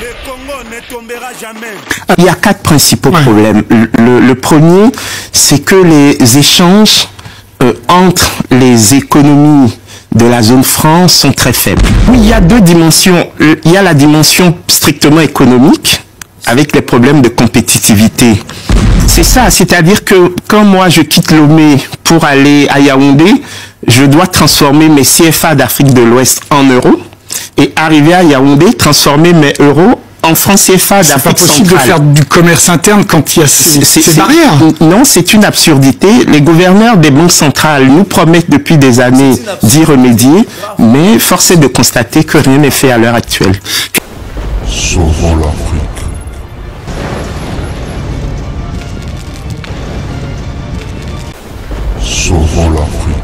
Le Congo ne tombera jamais. Il y a 4 principaux problèmes. Le premier, c'est que les échanges entre les économies de la zone franc sont très faibles. Oui, il y a 2 dimensions. Il y a la dimension strictement économique, avec les problèmes de compétitivité. C'est ça, c'est-à-dire que quand moi je quitte Lomé pour aller à Yaoundé, je dois transformer mes CFA d'Afrique de l'Ouest en euros et arriver à Yaoundé, transformer mes euros en francs CFA d'Afrique centrale. C'est pas possible de faire du commerce interne quand il y a ces barrières. Non, c'est une absurdité. Les gouverneurs des banques centrales nous promettent depuis des années d'y remédier, mais force est de constater que rien n'est fait à l'heure actuelle. Sauvons l'Afrique. Sauvons l'Afrique.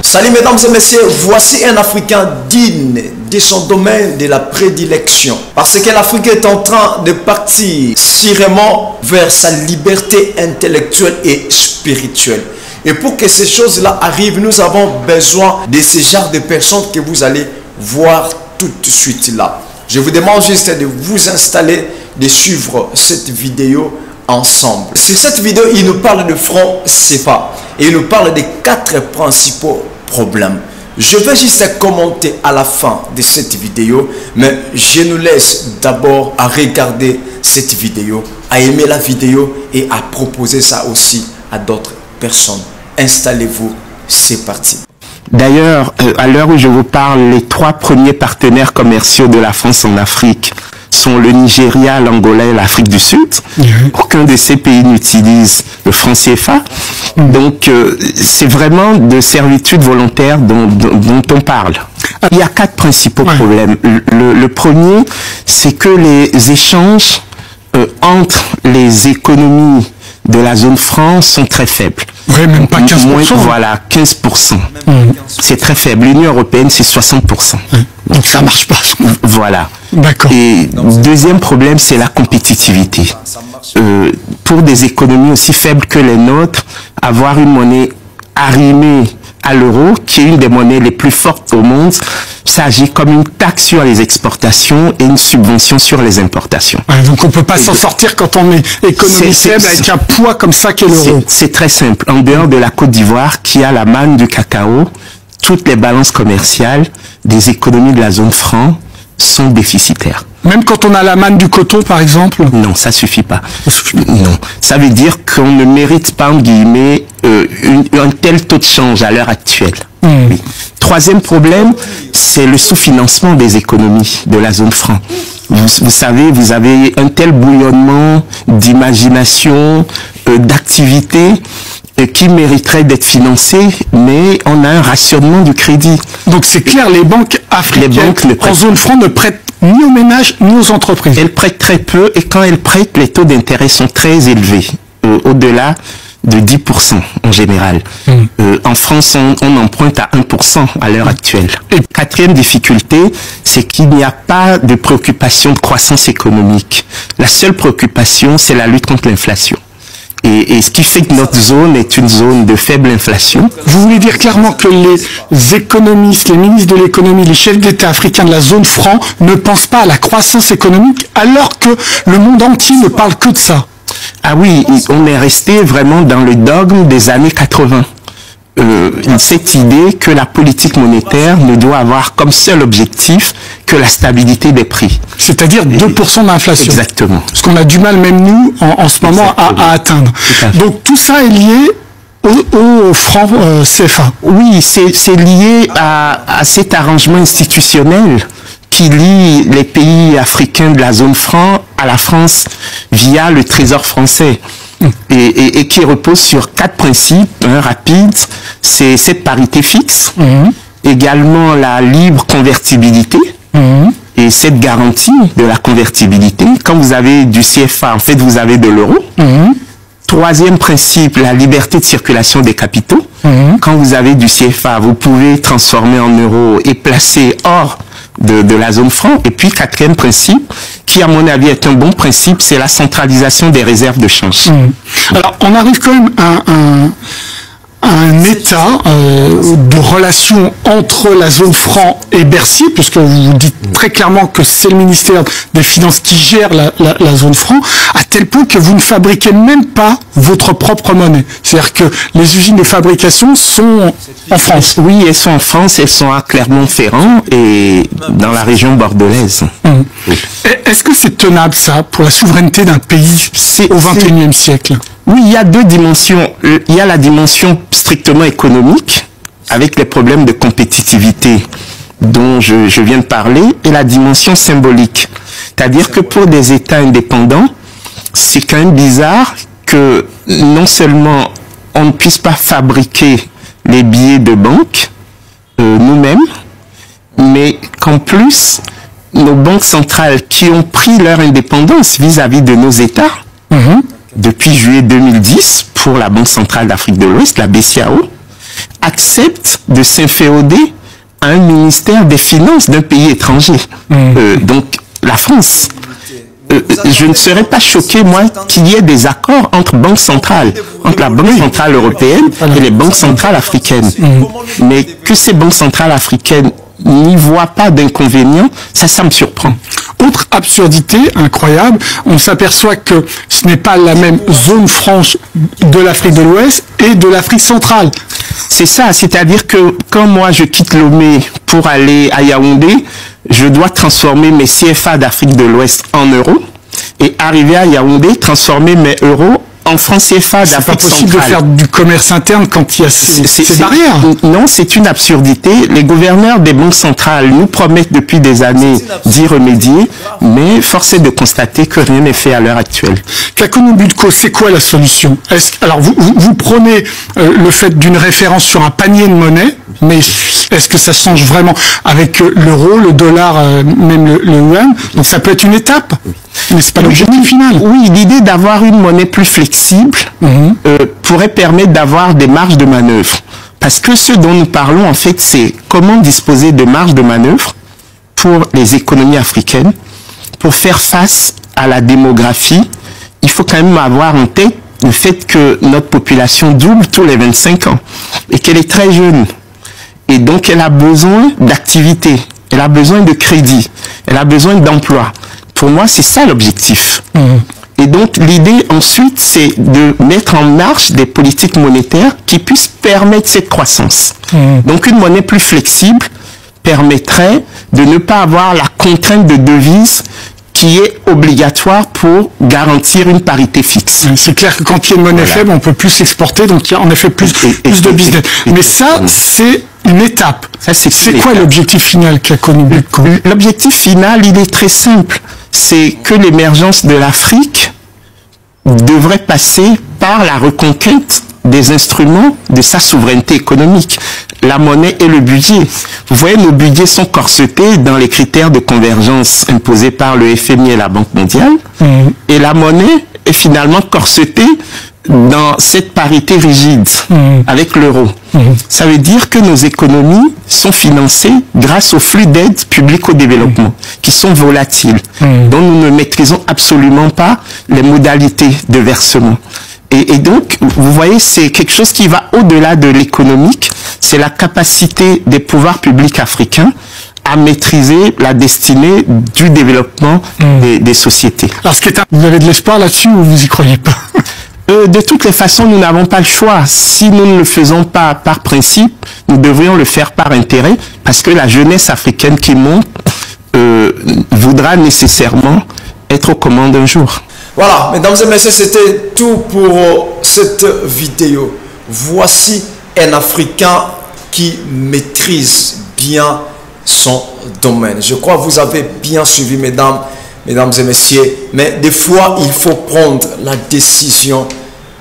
Salut mesdames et messieurs, voici un Africain digne de son domaine de la prédilection. Parce que l'Afrique est en train de partir sûrement vers sa liberté intellectuelle et spirituelle. Et pour que ces choses-là arrivent, nous avons besoin de ce genre de personnes que vous allez voir tout de suite là. Je vous demande juste de vous installer, de suivre cette vidéo ensemble. Sur cette vidéo, il nous parle de franc CFA et il nous parle des 4 principaux problèmes. Je vais juste commenter à la fin de cette vidéo, mais je nous laisse d'abord à regarder cette vidéo, à aimer la vidéo et à proposer ça aussi à d'autres personnes. Installez-vous, c'est parti. D'ailleurs, à l'heure où je vous parle, les 3 premiers partenaires commerciaux de la France en Afrique sont le Nigeria, l'Angola et l'Afrique du Sud. Aucun de ces pays n'utilise le franc CFA. Donc, c'est vraiment de servitude volontaire dont on parle. Il y a 4 principaux problèmes. Le premier, c'est que les échanges entre les économies de la zone franc sont très faibles. Oui, même pas 15%. Voilà, 15%. C'est très faible. L'Union européenne, c'est 60%. Donc ça marche pas. Voilà. D'accord. Et deuxième problème, c'est la compétitivité. Pour des économies aussi faibles que les nôtres, avoir une monnaie arrimée à l'euro, qui est une des monnaies les plus fortes au monde, ça agit comme une taxe sur les exportations et une subvention sur les importations. Donc on ne peut pas s'en sortir quand on est économie faible avec un poids comme ça qu'est l'euro. C'est très simple. En dehors de la Côte d'Ivoire, qui a la manne du cacao, toutes les balances commerciales des économies de la zone franc sont déficitaires. Même quand on a la manne du coton, par exemple? Non, ça suffit pas. Non, ça veut dire qu'on ne mérite pas, en guillemets, un tel taux de change à l'heure actuelle. Oui. Troisième problème, c'est le sous-financement des économies de la zone franc. Vous savez, vous avez un tel bouillonnement d'imagination, d'activité, qui mériterait d'être financé, mais on a un rationnement du crédit. Donc c'est clair, les banques africaines en zone franc ne prêtent ni aux ménages ni aux entreprises. Elles prêtent très peu et quand elles prêtent, les taux d'intérêt sont très élevés, au-delà de 10% en général. En France, on emprunte à 1% à l'heure actuelle. Et quatrième difficulté, c'est qu'il n'y a pas de préoccupation de croissance économique. La seule préoccupation, c'est la lutte contre l'inflation. Et ce qui fait que notre zone est une zone de faible inflation. Vous voulez dire clairement que les économistes, les ministres de l'économie, les chefs d'État africains de la zone franc ne pensent pas à la croissance économique alors que le monde entier ne parle que de ça? Ah oui, on est resté vraiment dans le dogme des années 80. Cette idée que la politique monétaire ne doit avoir comme seul objectif que la stabilité des prix. C'est-à-dire 2% d'inflation. Exactement. Ce qu'on a du mal, même nous, en ce moment, à atteindre. Donc tout ça est lié au franc CFA. Oui, c'est lié à cet arrangement institutionnel qui lie les pays africains de la zone franc à la France via le Trésor français. Et qui repose sur 4 principes rapides. C'est cette parité fixe, également la libre convertibilité, et cette garantie de la convertibilité. Quand vous avez du CFA, en fait, vous avez de l'euro. Troisième principe, la liberté de circulation des capitaux. Quand vous avez du CFA, vous pouvez transformer en euros et placer hors de la zone franc. Et puis, quatrième principe, qui à mon avis est un bon principe, c'est la centralisation des réserves de change. Alors, on arrive quand même un état de relation entre la zone franc et Bercy, puisque vous dites très clairement que c'est le ministère des Finances qui gère la zone franc, à tel point que vous ne fabriquez même pas votre propre monnaie. C'est-à-dire que les usines de fabrication sont en France. Oui, elles sont en France, elles sont à Clermont-Ferrand et dans la région bordelaise. Est-ce que c'est tenable, ça, pour la souveraineté d'un pays au XXIe siècle? Oui, il y a deux dimensions. Il y a la dimension strictement économique, avec les problèmes de compétitivité dont je viens de parler, et la dimension symbolique. C'est-à-dire que pour des États indépendants, c'est quand même bizarre que non seulement on ne puisse pas fabriquer les billets de banque nous-mêmes, mais qu'en plus, nos banques centrales qui ont pris leur indépendance vis-à-vis de nos États, depuis juillet 2010, pour la Banque centrale d'Afrique de l'Ouest, la BCAO, acceptent de s'inféoder à un ministère des Finances d'un pays étranger. Donc, la France. Je ne serais pas choqué, moi, qu'il y ait des accords entre banques centrales, entre la Banque centrale européenne et les banques centrales africaines. Mais que ces banques centrales africaines n'y voient pas d'inconvénient, ça me surprend. Autre absurdité incroyable, on s'aperçoit que ce n'est pas la même zone franche de l'Afrique de l'Ouest et de l'Afrique centrale. C'est ça, c'est-à-dire que quand moi je quitte Lomé pour aller à Yaoundé, je dois transformer mes CFA d'Afrique de l'Ouest en euros et arriver à Yaoundé, transformer mes euros en francs CFA d'Afrique centrale. C'est pas possible de faire du commerce interne quand il y a ces barrières. Non, c'est une absurdité. Les gouverneurs des banques centrales nous promettent depuis des années d'y remédier, mais force est de constater que rien n'est fait à l'heure actuelle. Kakonou Budko, c'est quoi la solution? Alors, vous prenez le fait d'une référence sur un panier de monnaie, mais est-ce que ça change vraiment avec l'euro, le dollar, même le yuan? Donc ça peut être une étape, mais c'est pas l'objectif final. Oui, l'idée d'avoir une monnaie plus flexible pourrait permettre d'avoir des marges de manœuvre. Parce que ce dont nous parlons, en fait, c'est comment disposer de marges de manœuvre pour les économies africaines, pour faire face à la démographie. Il faut quand même avoir en tête le fait que notre population double tous les 25 ans et qu'elle est très jeune. Et donc, elle a besoin d'activité, elle a besoin de crédit, elle a besoin d'emploi. Pour moi, c'est ça l'objectif. Et donc, l'idée ensuite, c'est de mettre en marche des politiques monétaires qui puissent permettre cette croissance. Donc, une monnaie plus flexible permettrait de ne pas avoir la contrainte de devise qui est obligatoire pour garantir une parité fixe. C'est clair que quand il y a une monnaie faible, on peut plus s'exporter, donc il y a en effet plus de business. Mais ça, c'est une étape. C'est quoi l'objectif final qu'a connu Budko? L'objectif final, il est très simple. C'est que l'émergence de l'Afrique devrait passer par la reconquête des instruments de sa souveraineté économique. La monnaie et le budget. Vous voyez, nos budgets sont corsetés dans les critères de convergence imposés par le FMI et la Banque mondiale. Et la monnaie est finalement corsetée dans cette parité rigide avec l'euro. Ça veut dire que nos économies sont financées grâce aux flux d'aide publique au développement, qui sont volatiles, dont nous ne maîtrisons absolument pas les modalités de versement. Et donc, vous voyez, c'est quelque chose qui va au-delà de l'économique. C'est la capacité des pouvoirs publics africains à maîtriser la destinée du développement des sociétés. Alors, vous avez de l'espoir là-dessus ou vous y croyez pas? De toutes les façons, nous n'avons pas le choix. Si nous ne le faisons pas par principe, nous devrions le faire par intérêt, parce que la jeunesse africaine qui monte voudra nécessairement être aux commandes un jour. Voilà, mesdames et messieurs, c'était tout pour cette vidéo. Voici un Africain qui maîtrise bien son domaine. Je crois que vous avez bien suivi, mesdames et messieurs. Mais des fois, il faut prendre la décision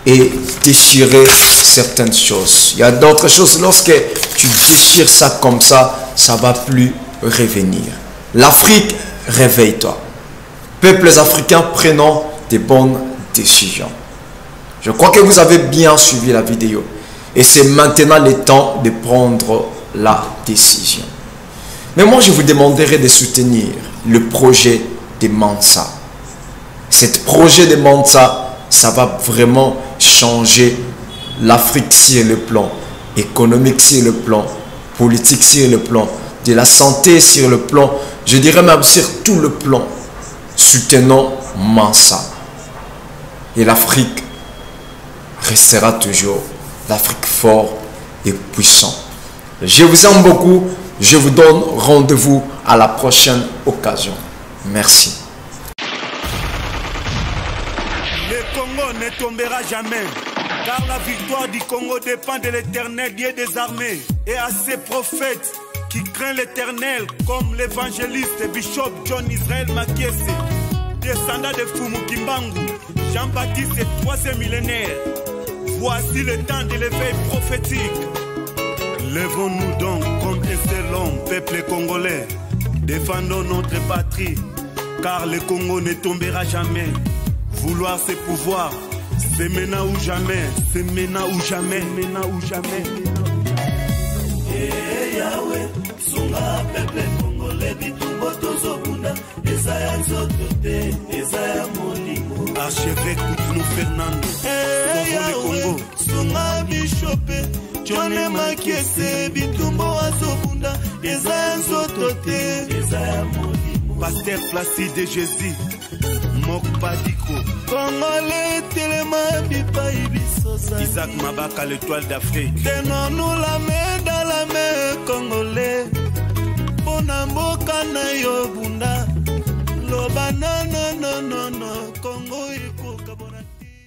et déchirer certaines choses. Il y a d'autres choses, lorsque tu déchires ça comme ça, ça ne va plus revenir. L'Afrique, réveille-toi. Peuples africains, prenons des bonnes décisions. Je crois que vous avez bien suivi la vidéo. Et c'est maintenant le temps de prendre la décision. Mais moi, je vous demanderai de soutenir le projet de Mansa. Ce projet de Mansa, ça va vraiment changer l'Afrique sur le plan économique, sur le plan politique, sur le plan de la santé, sur le plan, je dirais même sur tout le plan. Soutenons Mansa. Et l'Afrique restera toujours l'Afrique forte et puissante. Je vous aime beaucoup. Je vous donne rendez-vous à la prochaine occasion. Merci. Le Congo ne tombera jamais, car la victoire du Congo dépend de l'Éternel, Dieu des armées, et à ses prophètes qui craignent l'Éternel, comme l'évangéliste Bishop John Israel Makiese, descendant de Fumu Kimbangu, Jean-Baptiste, 3e millénaire. Voici le temps de l'éveil prophétique. Lèvons-nous donc comme un seul homme, peuple congolais. Défendons notre patrie, car le Congo ne tombera jamais. Vouloir c'est pouvoir, c'est maintenant ou jamais, c'est maintenant ou jamais, maintenant ou jamais. Eh Yahweh, sunga peuple congolais bitumbo tozobunda, ezaya nzotote, ezaya molimo. Archevêque Koutounou Fernando, eh Yahweh, sunga bishope, John Makiese bitumbo azobunda, ezaya nzotote, ezaya molimo. Pasteur Placide Jésus, Mokpadiko, Congolais telema bipai bisosa. Isaac Mabaka, l'étoile d'Afrique. Tenons-nous la main dans la main.